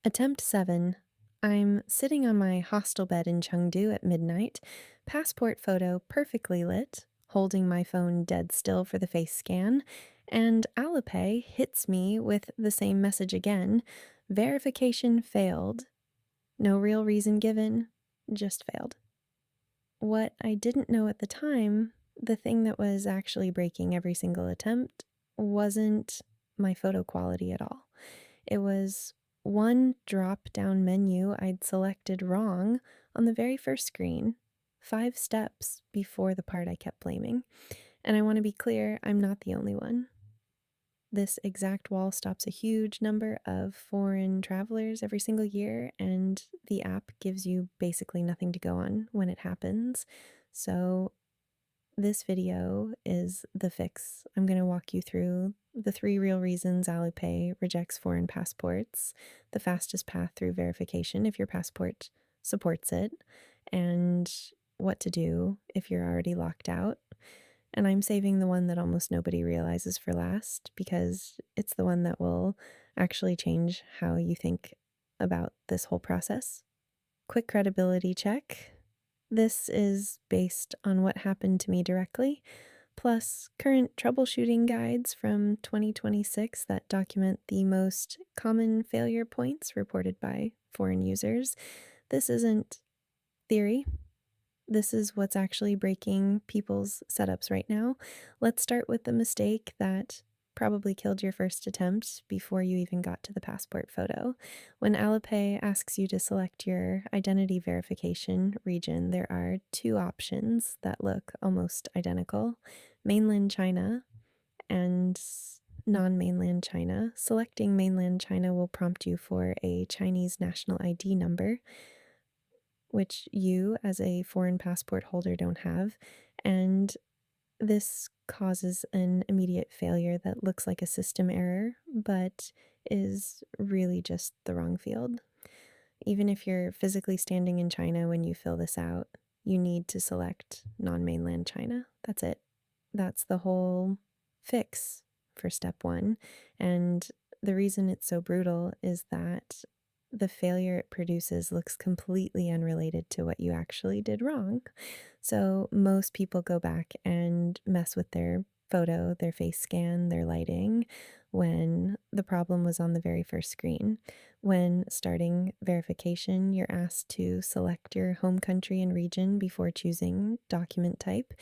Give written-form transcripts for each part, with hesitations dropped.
Attempt 7. I'm sitting on my hostel bed in Chengdu at midnight, passport photo perfectly lit, holding my phone dead still for the face scan, and Alipay hits me with the same message again. Verification failed. No real reason given, just failed. What I didn't know at the time, the thing that was actually breaking every single attempt, wasn't my photo quality at all. It was one drop-down menu I'd selected wrong on the very first screen, 5 steps before the part I kept blaming. And I want to be clear, I'm not the only one. This exact wall stops a huge number of foreign travelers every single year, and the app gives you basically nothing to go on when it happens. So this video is the fix. I'm going to walk you through the 3 real reasons Alipay rejects foreign passports, the fastest path through verification if your passport supports it, and what to do if you're already locked out. And I'm saving the one that almost nobody realizes for last because it's the one that will actually change how you think about this whole process. Quick credibility check. This is based on what happened to me directly, plus current troubleshooting guides from 2026 that document the most common failure points reported by foreign users. This isn't theory. This is what's actually breaking people's setups right now. Let's start with the mistake that probably killed your first attempt before you even got to the passport photo. When Alipay asks you to select your identity verification region, there are 2 options that look almost identical: mainland China and non-mainland China. Selecting mainland China will prompt you for a Chinese national ID number, which you, as a foreign passport holder, don't have. And this causes an immediate failure that looks like a system error, but is really just the wrong field. Even if you're physically standing in China when you fill this out, you need to select non-mainland China. That's it. That's the whole fix for step 1. And the reason it's so brutal is that the failure it produces looks completely unrelated to what you actually did wrong. So most people go back and mess with their photo, their face scan, their lighting, when the problem was on the very first screen. When starting verification, you're asked to select your home country and region before choosing document type.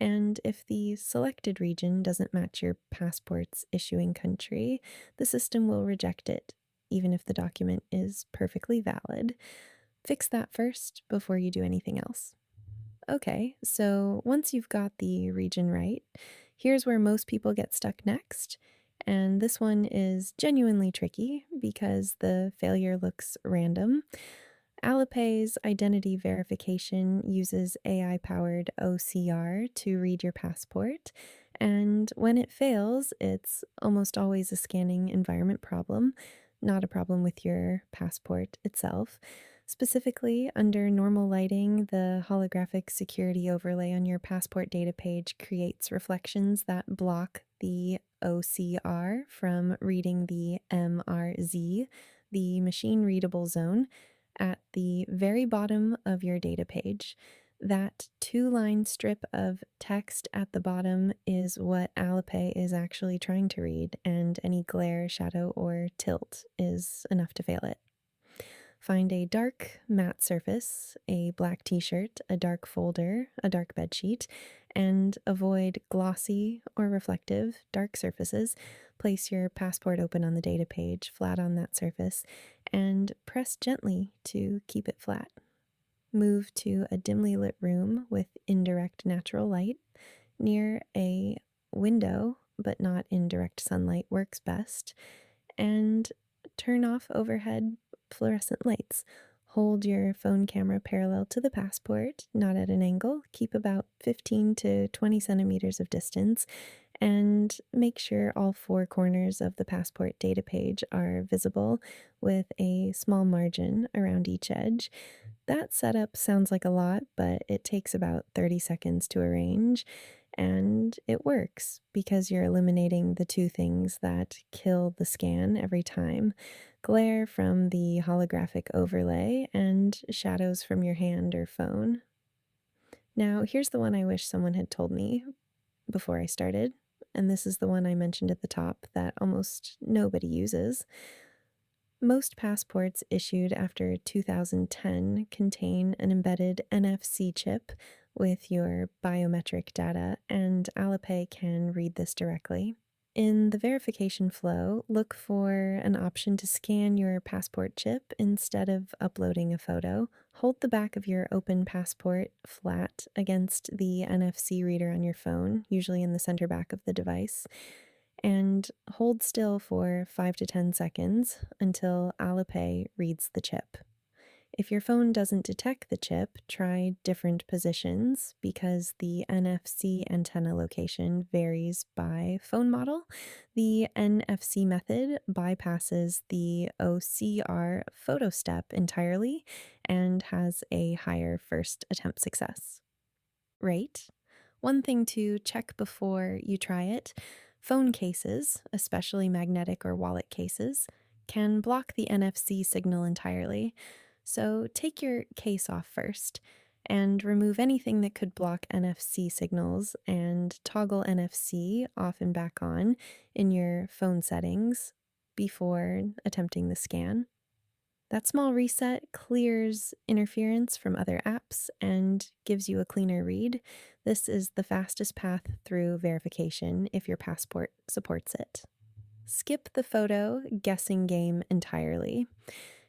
And if the selected region doesn't match your passport's issuing country, the system will reject it, even if the document is perfectly valid. Fix that first before you do anything else. Okay, so once you've got the region right, here's where most people get stuck next. And this one is genuinely tricky because the failure looks random. Alipay's identity verification uses AI-powered OCR to read your passport, and when it fails, it's almost always a scanning environment problem, not a problem with your passport itself. Specifically, under normal lighting, the holographic security overlay on your passport data page creates reflections that block the OCR from reading the MRZ, the machine readable zone, at the very bottom of your data page. That 2-line strip of text at the bottom is what Alipay is actually trying to read, and any glare, shadow, or tilt is enough to fail it. Find a dark matte surface, a black t-shirt, a dark folder, a dark bedsheet, and avoid glossy or reflective dark surfaces. Place your passport open on the data page, flat on that surface, and press gently to keep it flat. Move to a dimly lit room with indirect natural light. Near a window, but not indirect sunlight, works best. And turn off overhead fluorescent lights. Hold your phone camera parallel to the passport, not at an angle. Keep about 15 to 20 centimeters of distance, and make sure all 4 corners of the passport data page are visible with a small margin around each edge. That setup sounds like a lot, but it takes about 30 seconds to arrange. And it works because you're eliminating the two things that kill the scan every time: glare from the holographic overlay and shadows from your hand or phone. Now, here's the one I wish someone had told me before I started, and this is the one I mentioned at the top that almost nobody uses. Most passports issued after 2010 contain an embedded NFC chip with your biometric data, and Alipay can read this directly. In the verification flow, look for an option to scan your passport chip instead of uploading a photo. Hold the back of your open passport flat against the NFC reader on your phone, usually in the center back of the device, and hold still for 5 to 10 seconds until Alipay reads the chip. If your phone doesn't detect the chip, try different positions because the NFC antenna location varies by phone model. The NFC method bypasses the OCR photo step entirely and has a higher first attempt success rate. One thing to check before you try it: phone cases, especially magnetic or wallet cases, can block the NFC signal entirely. So take your case off first and remove anything that could block NFC signals, and toggle NFC off and back on in your phone settings before attempting the scan. That small reset clears interference from other apps and gives you a cleaner read. This is the fastest path through verification if your passport supports it. Skip the photo guessing game entirely.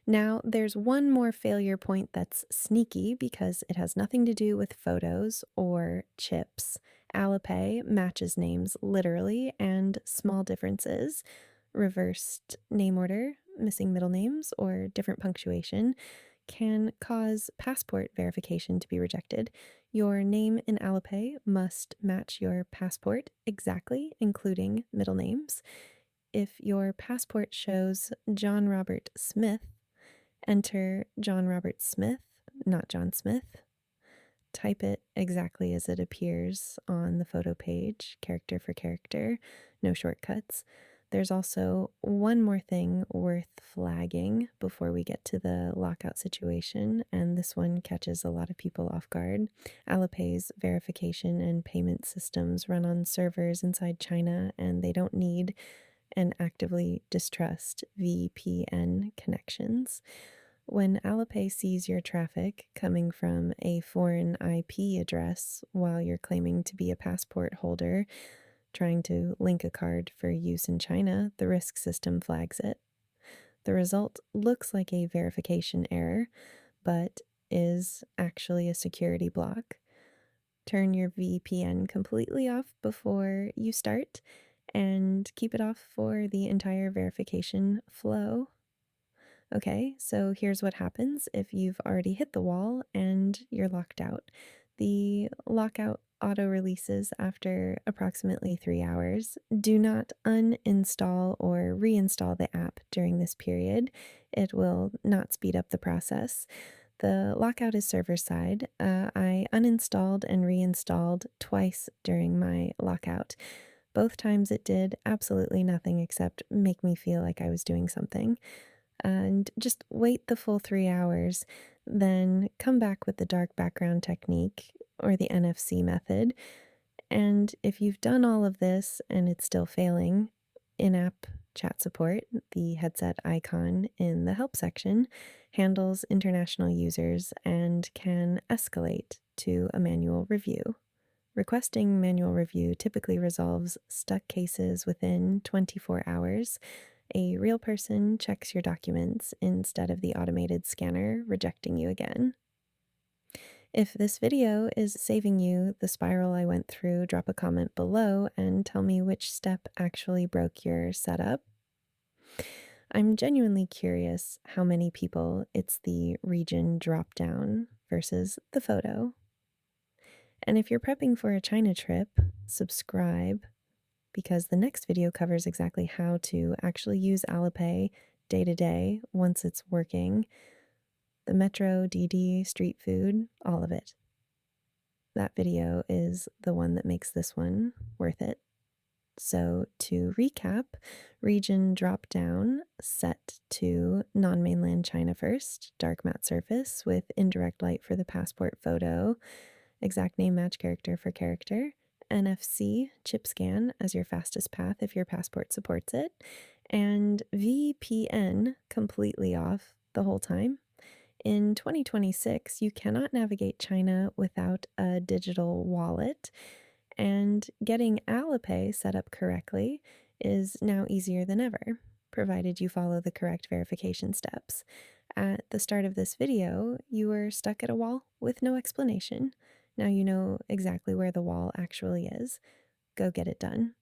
Now, there's one more failure point that's sneaky because it has nothing to do with photos or chips. Alipay matches names literally, and small differences, reversed name order, missing middle names, or different punctuation, can cause passport verification to be rejected. Your name in Alipay must match your passport exactly, including middle names. If your passport shows John Robert Smith, enter John Robert Smith, not John Smith. Type it exactly as it appears on the photo page, character for character, no shortcuts. There's also one more thing worth flagging before we get to the lockout situation, and this one catches a lot of people off guard. Alipay's verification and payment systems run on servers inside China, and they don't need and actively distrust VPN connections. When Alipay sees your traffic coming from a foreign IP address while you're claiming to be a passport holder trying to link a card for use in China, the risk system flags it. The result looks like a verification error, but is actually a security block. Turn your VPN completely off before you start, and keep it off for the entire verification flow. Okay, so here's what happens if you've already hit the wall and you're locked out. The lockout auto releases after approximately 3 hours. Do not uninstall or reinstall the app during this period. It will not speed up the process. The lockout is server side. I uninstalled and reinstalled twice during my lockout. Both times it did absolutely nothing except make me feel like I was doing something. And just wait the full 3 hours, then come back with the dark background technique or the NFC method. And if you've done all of this and it's still failing, in-app chat support, the headset icon in the help section, handles international users and can escalate to a manual review. Requesting manual review typically resolves stuck cases within 24 hours. A real person checks your documents instead of the automated scanner rejecting you again. If this video is saving you the spiral I went through, drop a comment below and tell me which step actually broke your setup. I'm genuinely curious how many people it's the region dropdown versus the photo. And if you're prepping for a China trip, subscribe, because the next video covers exactly how to actually use Alipay day to day once it's working. The metro, DD, street food, all of it. That video is the one that makes this one worth it. So to recap, region drop down set to non-mainland China first, dark matte surface with indirect light for the passport photo, exact name match character for character, NFC chip scan as your fastest path if your passport supports it, and VPN completely off the whole time. In 2026, you cannot navigate China without a digital wallet, and getting Alipay set up correctly is now easier than ever, provided you follow the correct verification steps. At the start of this video, you were stuck at a wall with no explanation. Now you know exactly where the wall actually is. Go get it done.